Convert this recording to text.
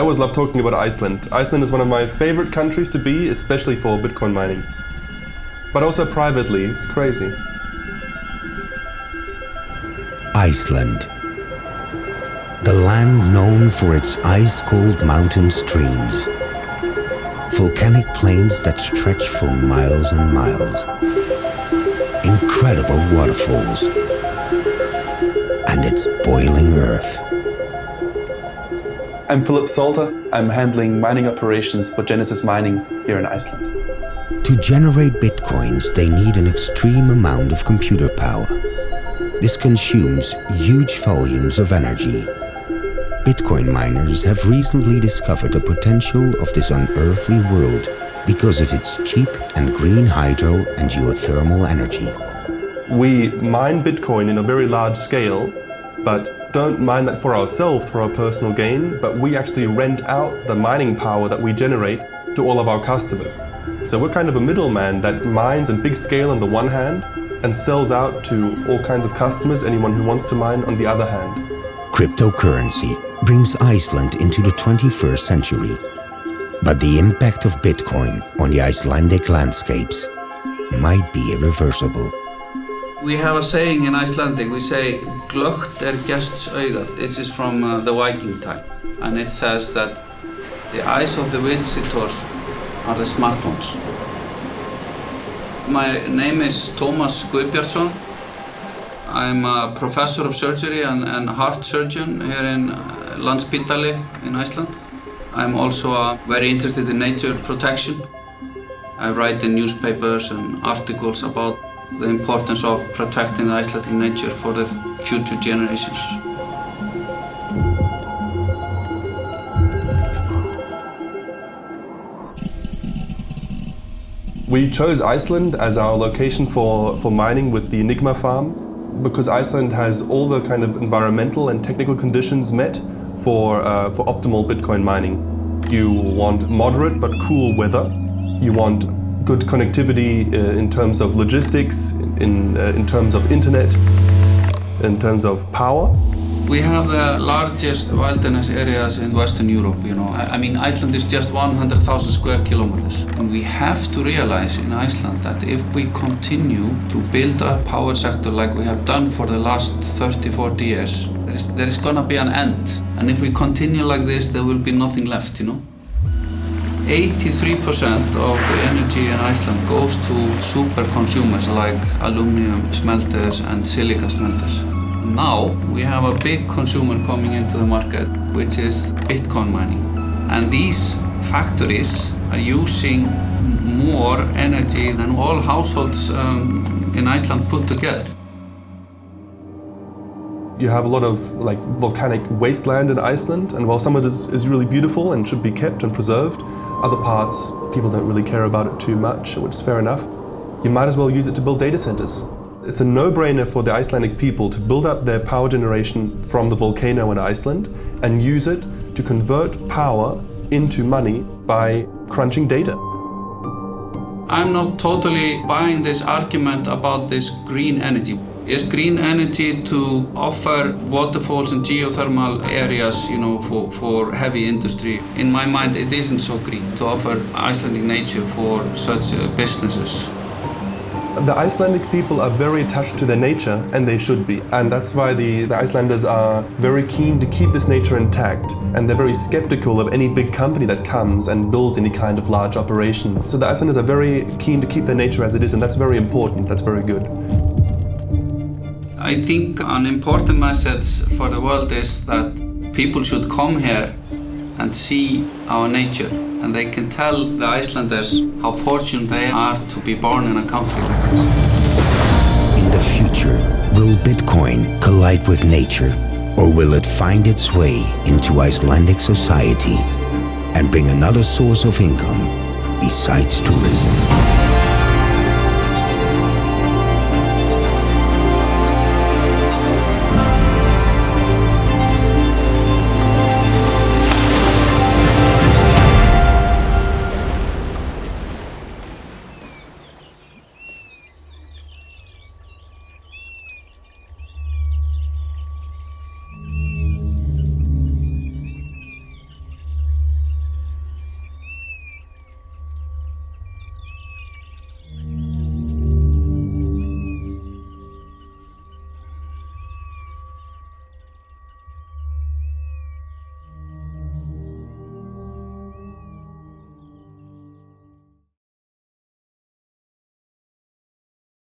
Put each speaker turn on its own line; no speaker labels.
always love talking about Iceland. Iceland is one of my favorite countries to be, especially for Bitcoin mining. But also privately, it's crazy.
Iceland. The land known for its ice-cold mountain streams. Volcanic plains that stretch for miles and miles. Incredible waterfalls. And its boiling earth.
I'm Philip Salter. I'm handling mining operations for Genesis Mining here in Iceland.
To generate bitcoins, they need an extreme amount of computer power. This consumes huge volumes of energy. Bitcoin miners have recently discovered the potential of this unearthly world because of its cheap and green hydro and geothermal energy.
We mine Bitcoin in a very large scale, but don't mine that for ourselves for our personal gain, but we actually rent out the mining power that we generate to all of our customers. So we're kind of a middleman that mines in big scale on the one hand and sells out to all kinds of customers, anyone who wants to mine on the other hand.
Cryptocurrency brings Iceland into the 21st century, but the impact of Bitcoin on the Icelandic landscapes might be irreversible.
We have a saying in Icelandic, we say, glögt gests augað. This is from the Viking time, and it says that the eyes of the visitors are the smart ones. My name is Tómas Guðbjartsson. I'm a professor of surgery and heart surgeon here in Landspítali in Iceland. I'm also very interested in nature protection. I write in newspapers and articles about the importance of protecting the Icelandic nature for the future generations.
We chose Iceland as our location for mining with the Enigma farm because Iceland has all the kind of environmental and technical conditions met for optimal Bitcoin mining. You want moderate but cool weather. You want good connectivity in terms of logistics, in terms of internet, in terms of power.
We have the largest wilderness areas in Western Europe, I mean, Iceland is just 100,000 square kilometers. And we have to realize in Iceland that if we continue to build a power sector like we have done for the last 30, 40 years, there is gonna be an end. And if we continue like this, there will be nothing left, 83% of the energy in Iceland goes to super consumers like aluminum smelters and silica smelters. Now we have a big consumer coming into the market, which is Bitcoin mining. And these factories are using more energy than all households in Iceland put together.
You have a lot of volcanic wasteland in Iceland, and while some of it is really beautiful and should be kept and preserved, other parts people don't really care about it too much, which is fair enough. You might as well use it to build data centers. It's a no-brainer for the Icelandic people to build up their power generation from the volcano in Iceland and use it to convert power into money by crunching data.
I'm not totally buying this argument about this green energy. Is green energy to offer waterfalls and geothermal areas, for heavy industry? In my mind, it isn't so green to offer Icelandic nature for such businesses.
The Icelandic people are very attached to their nature, and they should be. And that's why the Icelanders are very keen to keep this nature intact, and they're very skeptical of any big company that comes and builds any kind of large operation. So the Icelanders are very keen to keep their nature as it is, and that's very important, that's very good.
I think an important message for the world is that people should come here and see our nature, and they can tell the Icelanders how fortunate they are to be born in a country like this.
In the future, will Bitcoin collide with nature, or will it find its way into Icelandic society and bring another source of income besides tourism?